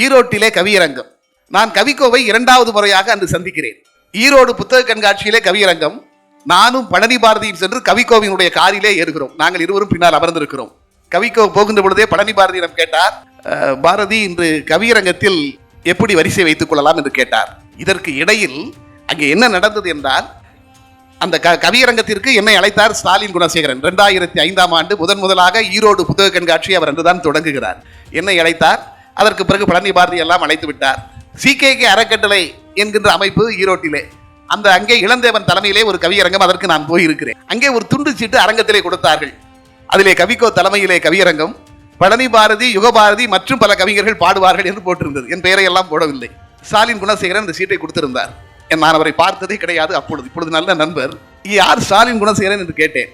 ஈரோட்டிலே கவியரங்கம். நான் கவிக்கோவை 2வது முறையாக அன்று சந்திக்கிறேன். ஈரோடு புத்தக கண்காட்சியிலே கவியரங்கம். நானும் பழனி பாரதியும் சென்று கவிக்கோவினுடைய காரிலே ஏறுகிறோம். நாங்கள் இருவரும் பின்னால் அமர்ந்திருக்கிறோம். கவிக்கோ போகின்ற பொழுதே பழனி பாரதியிடம் கேட்டார், பாரதி இன்று கவியரங்கத்தில் எப்படி வரிசை வைத்துக் கொள்ளலாம் என்று கேட்டார். இதற்கு இடையில் அங்கே என்ன நடந்தது என்றால், அந்த கவியரங்கத்திற்கு என்னை அழைத்தார் ஸ்டாலின் குணசேகரன். 2005ஆம் ஆண்டு முதலாக ஈரோடு புத்தக கண்காட்சி அவர் அன்றுதான் தொடங்குகிறார். என்னை அழைத்தார். அதற்கு பிறகு பழனி பாரதி எல்லாம் அழைத்து விட்டார். CKK அறக்கட்டளை என்கின்ற அமைப்பு ஈரோட்டிலே, அங்கே இளந்தேவன் தலைமையிலே ஒரு கவியரங்கம், அதற்கு நான் போயிருக்கிறேன். அங்கே ஒரு துண்டு சீட்டு அரங்கத்திலே கொடுத்தார்கள். அதிலே கவிக்கோ தலைமையிலே கவியரங்கம், பழனி பாரதி, யுகபாரதி மற்றும் பல கவிஞர்கள் பாடுவார்கள் என்று போட்டிருந்தது. என் பெயரை எல்லாம் போடவில்லை. ஸ்டாலின் குணசேகரன் இந்த சீட்டை கொடுத்திருந்தார். நான் அவரை பார்த்ததே கிடையாது. இப்பொழுது நல்ல நண்பர். யார் ஸ்டாலின் குணசேகரன் என்று கேட்டேன்.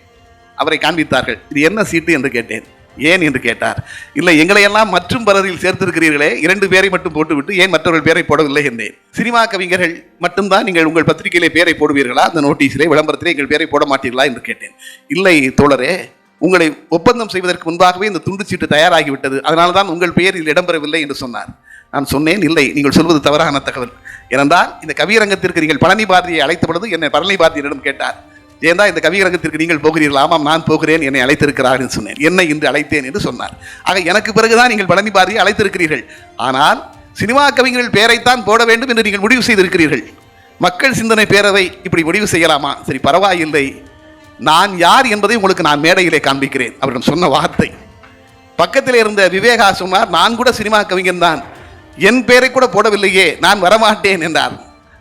அவரை காண்பித்தார்கள். இது என்ன சீட்டு என்று கேட்டேன். ஏன் என்று கேட்டார். இல்லை, எங்களை எல்லாம் மற்றும் பலரில் சேர்த்திருக்கிறீர்களே, 2 பேரை மட்டும் போட்டுவிட்டு ஏன் மற்றவர்கள் பேரை போடவில்லை என்றேன். சினிமா கவிஞர்கள் மட்டும்தான் நீங்கள் உங்கள் பத்திரிகையிலே பேரை போடுவீர்களா, அந்த நோட்டீஸிலே விளம்பரத்திலே எங்கள் பேரை போட மாட்டீர்களா என்று கேட்டேன். இல்லை தோழரே, உங்களை ஒப்பந்தம் செய்வதற்கு முன்பாகவே இந்த துண்டு சீட்டு தயாராகிவிட்டது, அதனால தான் உங்கள் பெயரில் இடம்பெறவில்லை என்று சொன்னார். நான் சொன்னேன், இல்லை, நீங்கள் சொல்வது தவறான தகவல். ஏனென்றால் இந்த கவியரங்கத்திற்கு நீங்கள் பழனி பாரதியை அழைத்த பொழுது என்னை பழனி பாரதியிடம் கேட்டார், ஏண்டா இந்த கவியரங்கத்திற்கு நீங்கள் போகிறீர்கள்? ஆமாம், நான் போகிறேன், என்னை அழைத்திருக்கிறார் என்று சொன்னேன். என்னை இன்று அழைத்தேன் என்று சொன்னார். ஆக எனக்கு பிறகுதான் நீங்கள் பழனி பாரதியை அழைத்திருக்கிறீர்கள். ஆனால் சினிமா கவிஞர்கள் பேரைத்தான் போட வேண்டும் என்று நீங்கள் முடிவு செய்திருக்கிறீர்கள். மக்கள் சிந்தனை பேரவை இப்படி முடிவு செய்யலாமா? சரி, பரவாயில்லை, நான் யார் என்பதை உங்களுக்கு நான் மேடையிலே காண்பிக்கிறேன். அவரிடம் சொன்ன வார்த்தை. பக்கத்தில் இருந்த விவேகா சொன்னார், நான் கூட சினிமா கவிஞன் தான், என் பேரை கூட போடவில்லையே, நான் வரமாட்டேன் என்றார்.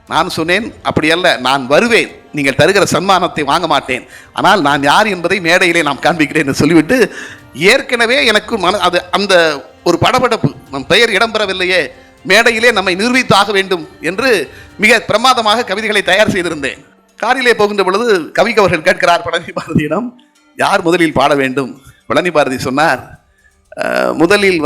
நான் சொன்னேன், அப்படி அல்ல, நான் வருவேன், நீங்கள் தருகிற சன்மானத்தை வாங்க மாட்டேன், ஆனால் நான் யார் என்பதை மேடையிலே நான் காண்பிக்கிறேன் என்று சொல்லிவிட்டு, ஏற்கனவே எனக்கு அது அந்த ஒரு படபடப்பு, நம் பெயர் இடம்பெறவில்லையே, மேடையிலே நம்மை நிரூபித்தாக வேண்டும் என்று மிக பிரமாதமாக கவிதைகளை தயார் செய்திருந்தேன். காரிலே போகின்ற பொழுது கவிக்கு அவர்கள் கேட்கிறார் பழனி பாரதியிடம், யார் முதலில் பாட வேண்டும்? பழனி பாரதி சொன்னார், முதலில்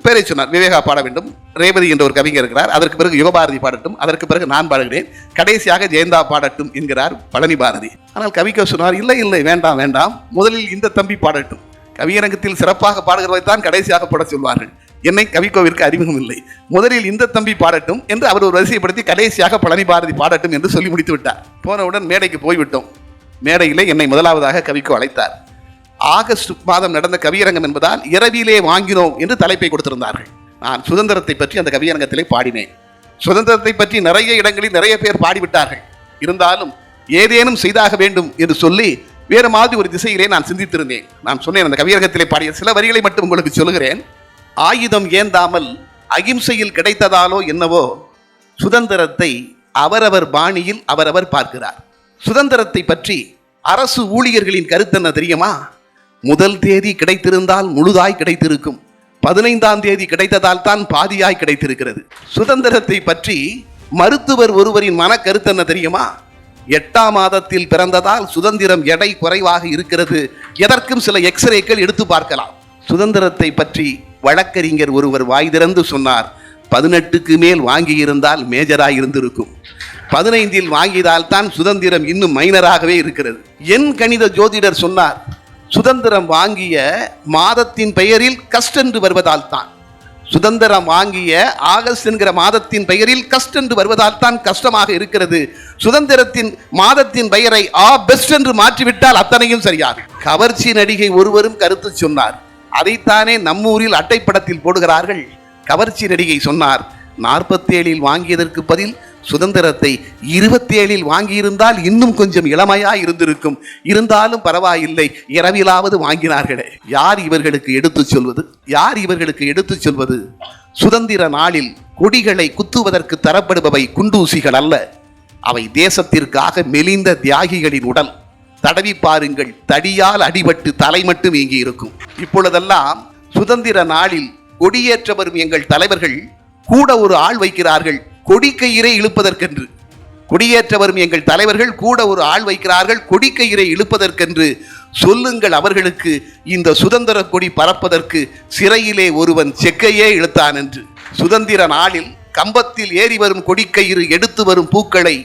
பேரை சொன்னார், விவேகா பாட வேண்டும், ரேவதி என்ற ஒரு கவிஞர் இருக்கிறார், அதற்கு பிறகு யுகபாரதி பாடட்டும், அதற்கு பிறகு நான் பாடுகிறேன், கடைசியாக ஜெயந்தா பாடட்டும் என்கிறார் பழனி பாரதி. ஆனால் கவிக்கோ சொன்னார், இல்லை இல்லை, வேண்டாம் வேண்டாம், முதலில் இந்த தம்பி பாடட்டும். கவியரங்கத்தில் சிறப்பாக பாடுகிறதை தான் கடைசியாக பாட சொல்வார்கள். என்னை கவிக்கோவிற்கு அறிமுகம் இல்லை, முதலில் இந்த தம்பி பாடட்டும் என்று அவர் ஒரு வரிசைப்படுத்தி கடைசியாக பழனி பாரதி பாடட்டும் என்று சொல்லி முடித்து விட்டார். போனவுடன் மேடைக்கு போய்விட்டோம். மேடையிலே என்னை முதலாவதாக கவிக்கோ அழைத்தார். ஆகஸ்ட் மாதம் நடந்த கவியரங்கம் என்பதால் இரவிலே வாங்கினோம் என்று தலைப்பை கொடுத்திருந்தார்கள். நான் சுதந்திரத்தை பற்றி அந்த கவியரங்கத்திலே பாடினேன். சுதந்திரத்தை பற்றி நிறைய இடங்களில் நிறைய பேர் பாடிவிட்டார்கள். இருந்தாலும் ஏதேனும் செய்தாக வேண்டும் என்று சொல்லி வேறு மாதிரி ஒரு திசையிலே நான் சிந்தித்திருந்தேன். நான் சொன்னேன், அந்த கவியரங்கத்திலே பாடிய சில வரிகளை மட்டும் உங்களுக்கு சொல்லுகிறேன். ஆயுதம் ஏந்தாமல் அகிம்சையில் கிடைத்ததாலோ என்னவோ, சுதந்திரத்தை அவரவர் பாணியில் அவரவர் பார்க்கிறார். சுதந்திரத்தை பற்றி அரசு ஊழியர்களின் கருத்து தெரியுமா? முதல் தேதி கிடைத்திருந்தால் முழுதாய் கிடைத்திருக்கும், 15ஆம் தேதி கிடைத்ததால் தான் பாதியாய் கிடைத்திருக்கிறது. சுதந்திரத்தை பற்றி மருத்துவர் ஒருவரின் மன கருத்து என்ன தெரியுமா? 8ஆம் மாதத்தில் பிறந்ததால் சுதந்திரம் எடை குறைவாக இருக்கிறது, எதற்கும் சில எக்ஸ்ரேக்கள் எடுத்து பார்க்கலாம். சுதந்திரத்தை பற்றி வழக்கறிஞர் ஒருவர் வாய் திறந்து சொன்னார், 18க்கு மேல் வாங்கியிருந்தால் மேஜராக இருந்திருக்கும், 15இல் வாங்கியதால் தான் சுதந்திரம் இன்னும் மைனராகவே இருக்கிறது. என் கணித ஜோதிடர் சொன்னார், சுதந்திரம் வாங்கிய மாதத்தின் பெயரில் கஸ்ட் என்று வருவதால் தான், சுதந்திரம் வாங்கிய ஆகஸ்ட் என்கிற மாதத்தின் பெயரில் கஸ்ட் என்று வருவதால் தான் கஷ்டமாக இருக்கிறது. சுதந்திரத்தின் மாதத்தின் பெயரை பெஸ்ட் என்று மாற்றிவிட்டால் அத்தனையும் சரியாகும். கவர்ச்சி நடிகை ஒருவரும் கருத்து சொன்னார், அதைத்தானே நம்மூரில் அட்டைப்படத்தில் போடுகிறார்கள். கவர்ச்சி நடிகை சொன்னார், 47இல் வாங்கியதற்கு பதில் சுதந்திரத்தை 27இல் வாங்கியிருந்தால் இன்னும் கொஞ்சம் இளமையாய் இருந்திருக்கும், இருந்தாலும் பரவாயில்லை, இரவிலாவது வாங்கினார்களே. யார் இவர்களுக்கு எடுத்துச் சொல்வது? யார் இவர்களுக்கு எடுத்துச் சொல்வது? சுதந்திர நாளில் கொடிகளை குத்துவதற்கு தரப்படுபவை குண்டூசிகள் அல்ல, அவை தேசத்திற்காக மெலிந்த தியாகிகளின் உடல். தடவி பாருங்கள், தடியால் அடிபட்டு தலை மட்டும் இங்கே இருக்கும். இப்பொழுதெல்லாம் சுதந்திர நாளில் கொடியேற்ற வரும் எங்கள் தலைவர்கள் கூட ஒரு ஆள் வைக்கிறார்கள், கொடிக்கயிறை இழுப்பதற்கென்று. கொடியேற்ற வரும் எங்கள் தலைவர்கள் கூட ஒரு ஆள் வைக்கிறார்கள், கொடிக்கயிறை இழுப்பதற்கென்று. சொல்லுங்கள் அவர்களுக்கு, இந்த சுதந்திர கொடி பறப்பதற்கு சிறையிலே ஒருவன் செக்கையே இழுத்தான் என்று. சுதந்திர நாளில் கம்பத்தில் ஏறி வரும் கொடிக்கயிறு எடுத்து வரும் பூக்களை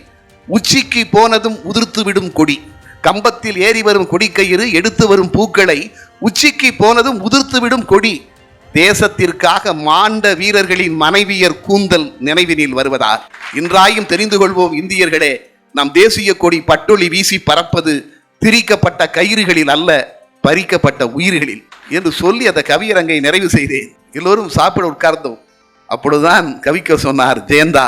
உச்சிக்கு போனதும் உதிர்த்துவிடும் கொடி. கம்பத்தில் ஏறி வரும் கொடிக்கயிறு எடுத்து வரும் பூக்களை உச்சிக்கு போனதும் உதிர்த்துவிடும் கொடி. தேசத்திற்காக மாண்ட வீரர்களின் மனைவியர் கூந்தல் நினைவினில் வருவதால் இன்றாயும் தெரிந்து கொள்வோம் இந்தியர்களே, நம் தேசிய கொடி பட்டொளி வீசி பறப்பது திரிக்கப்பட்ட கயிறுகளில் அல்ல, பறிக்கப்பட்ட உயிர்களில் என்று சொல்லி அந்த கவியரங்கை நிறைவு செய்தேன். எல்லோரும் சாப்பிட உட்கார்ந்தோம். அப்பொழுதுதான் கவிக்கோ சொன்னார், ஜெயந்தா,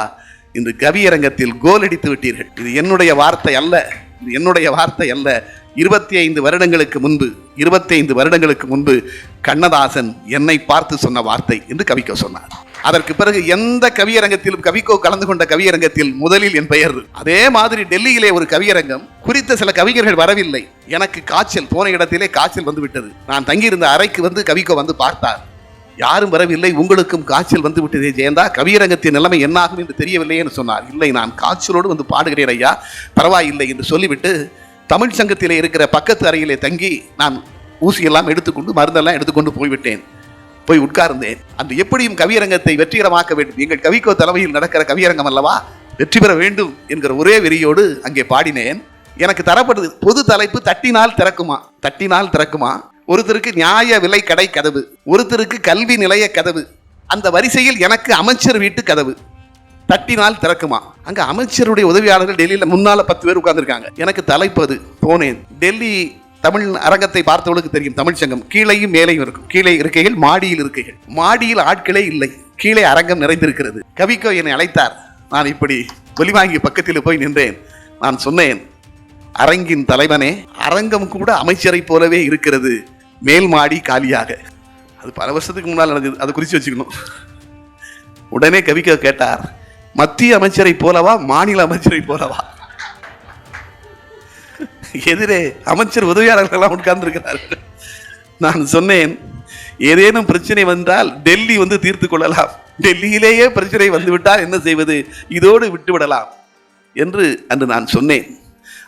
இந்த கவியரங்கத்தில் கோல் அடித்து விட்டீர்கள். இது என்னுடைய வார்த்தை அல்ல, இது என்னுடைய வார்த்தை அல்ல. 25 வருடங்களுக்கு முன்பு கண்ணதாசன் என்னை பார்த்து சொன்ன வார்த்தை என்று கவிக்கோ சொன்னார். அதற்கு பிறகு எந்த கவியரங்கத்திலும் கவிக்கோ கலந்து கொண்ட கவியரங்கத்தில் முதலில் என் பெயர். அதே மாதிரி டெல்லியிலே ஒரு கவியரங்கம் குறித்த சில கவிஞர்கள் வரவில்லை. எனக்கு காய்ச்சல், போன இடத்திலே காய்ச்சல் வந்து விட்டது. நான் தங்கியிருந்த அறைக்கு வந்து கவிக்கோ வந்து பார்த்தார். யாரும் வரவில்லை, உங்களுக்கும் காய்ச்சல் வந்து விட்டதே ஜெயந்தா, கவியரங்கத்தின் நிலைமை என்னாகும் என்று தெரியவில்லை என்று சொன்னார். இல்லை, நான் காய்ச்சலோடு வந்து பாடுகிறேன் ஐயா, பரவாயில்லை என்று சொல்லிவிட்டு தமிழ் சங்கத்திலே இருக்கிற பக்கத்து அறையிலே தங்கி நான் ஊசியெல்லாம் எடுத்துக்கொண்டு மருந்தெல்லாம் எடுத்துக்கொண்டு போய்விட்டேன். போய் உட்கார்ந்தேன். அந்த எப்படியும் கவியரங்கத்தை வெற்றிகரமாக்க வேண்டும், எங்கள் கவிக்கோ தலைமையில் நடக்கிற கவியரங்கம் அல்லவா, வெற்றி பெற வேண்டும் என்கிற ஒரே வெறியோடு அங்கே பாடினேன். எனக்கு தரப்படுது பொது தலைப்பு, தட்டினால் திறக்குமா. தட்டினால் திறக்குமா. ஒருத்தருக்கு நியாய விலை கடை கதவு, ஒருத்தருக்கு கல்வி நிலைய கதவு, அந்த வரிசையில் எனக்கு அமைச்சர் வீட்டு கதவு. தட்டினால் திறக்குமா. அங்க அமைச்சருடைய உதவியாளர்கள் டெல்லியில முன்னால 10 பேர் உட்கார்ந்துருக்காங்க. எனக்கு தலைப்பது. போனேன். டெல்லி தமிழ் அரங்கத்தை பார்த்தவர்களுக்கு தெரியும், தமிழ் சங்கம் கீழையும் மேலையும் இருக்கும். கீழே இருக்கைகள், மாடியில் இருக்கைகள். மாடியில் ஆட்களே இல்லை, கீழே அரங்கம் நிறைந்திருக்கிறது. கவிக்கோ என்னை அழைத்தார். நான் இப்படி ஒலிவாங்கி பக்கத்தில் போய் நின்றேன். நான் சொன்னேன், அரங்கின் தலைவனே, அரங்கம் கூட அமைச்சரை போலவே இருக்கிறது, மேல் மாடி காலியாக. அது பல வருஷத்துக்கு முன்னால் நடந்தது, அது குறித்து வச்சுக்கணும். உடனே கவிக்கோ கேட்டார், மத்திய அமைச்சரை போலவா மாநில அமைச்சரை போலவா? எதிரே அமைச்சர் உதவியாளர்கள் உட்கார்ந்து இருக்கிறார்கள். நான் சொன்னேன், ஏதேனும் பிரச்சனை வந்தால் டெல்லி வந்து தீர்த்து கொள்ளலாம், டெல்லியிலேயே பிரச்சனை வந்துவிட்டால் என்ன செய்வது, இதோடு விட்டுவிடலாம் என்று அன்று நான் சொன்னேன்.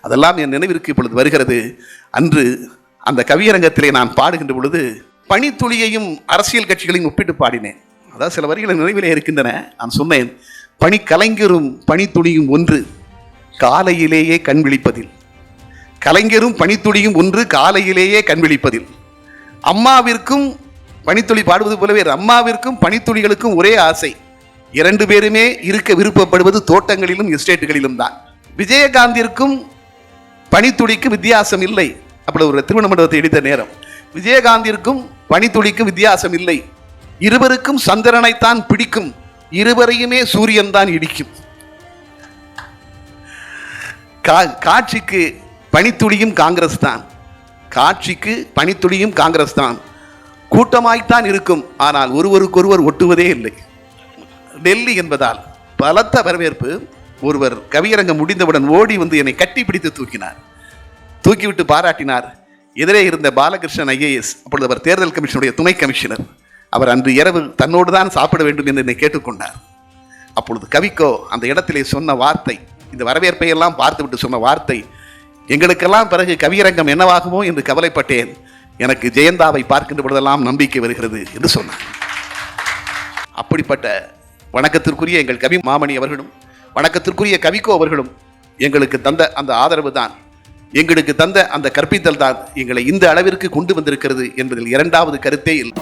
அதெல்லாம் என் நினைவிற்கு இப்பொழுது வருகிறது. அன்று அந்த கவியரங்கத்திலே நான் பாடுகின்ற பொழுது பனித்துளியையும் அரசியல் கட்சிகளையும் ஒப்பிட்டு பாடினேன். அதாவது சில வரிகள் நினைவிலே இருக்கின்றன. நான் சொன்னேன், பனிக்கலைஞரும் பனித்துளியும் ஒன்று, காலையிலேயே கண் விழிப்பதில். கலைஞரும் பனித்துளியும் ஒன்று, காலையிலேயே கண் விழிப்பதில். அம்மாவிற்கும் பனித்துளி பாடுவது போலவே அம்மாவிற்கும் பனித்துளிகளுக்கும் ஒரே ஆசை, 2 பேருமே இருக்க விருப்பப்படுவது தோட்டங்களிலும் எஸ்டேட்டுகளிலும் தான். விஜயகாந்திற்கும் பனித்துளிக்கும் வித்தியாசம் இல்லை. அப்படி ஒரு திருமண மண்டபத்தை எடுத்த நேரம், விஜயகாந்திற்கும் பனித்துளிக்கும் வித்தியாசம் இல்லை. இருவருக்கும் சந்திரனைத்தான் பிடிக்கும், இருவரையுமே சூரியன் தான் இடிக்கும். காட்சிக்கு பனித்துளியும் காங்கிரஸ் தான், காட்சிக்கு பனித்துளியும் காங்கிரஸ் தான். கூட்டமாய்த்தான் இருக்கும், ஆனால் ஒருவருக்கொருவர் ஒட்டுவதே இல்லை. டெல்லி என்பதால் பலத்த வரவேற்பு. ஒருவர் கவியரங்கம் முடிந்தவுடன் ஓடி வந்து என்னை கட்டி பிடித்து தூக்கினார். தூக்கிவிட்டு பாராட்டினார். எதிரே இருந்த பாலகிருஷ்ணன் IAS, அப்பொழுது அவர் தேர்தல் கமிஷனுடைய துணை கமிஷனர், அவர் அன்று இரவு தன்னோடு தான் சாப்பிட வேண்டும் என்று என்னை கேட்டுக்கொண்டார். அப்பொழுது கவிக்கோ அந்த இடத்திலே சொன்ன வார்த்தை, இந்த வரவேற்பை எல்லாம் பார்த்துவிட்டு சொன்ன வார்த்தை, எங்களுக்கெல்லாம் பிறகு கவியரங்கம் என்னவாகுமோ என்று கவலைப்பட்டேன், எனக்கு ஜெயந்தாவை பார்க்கின்ற பொழுதெல்லாம் நம்பிக்கை வருகிறது என்று சொன்னார். அப்படிப்பட்ட வணக்கத்திற்குரிய எங்கள் கவி மாமணி அவர்களும் வணக்கத்திற்குரிய கவிக்கோ அவர்களும் எங்களுக்கு தந்த அந்த ஆதரவு தான், எங்களுக்கு தந்த அந்த கற்பித்தல் தான் எங்களை இந்த அளவிற்கு கொண்டு வந்திருக்கிறது என்பதில் இரண்டாவது கருத்தே இல்லை.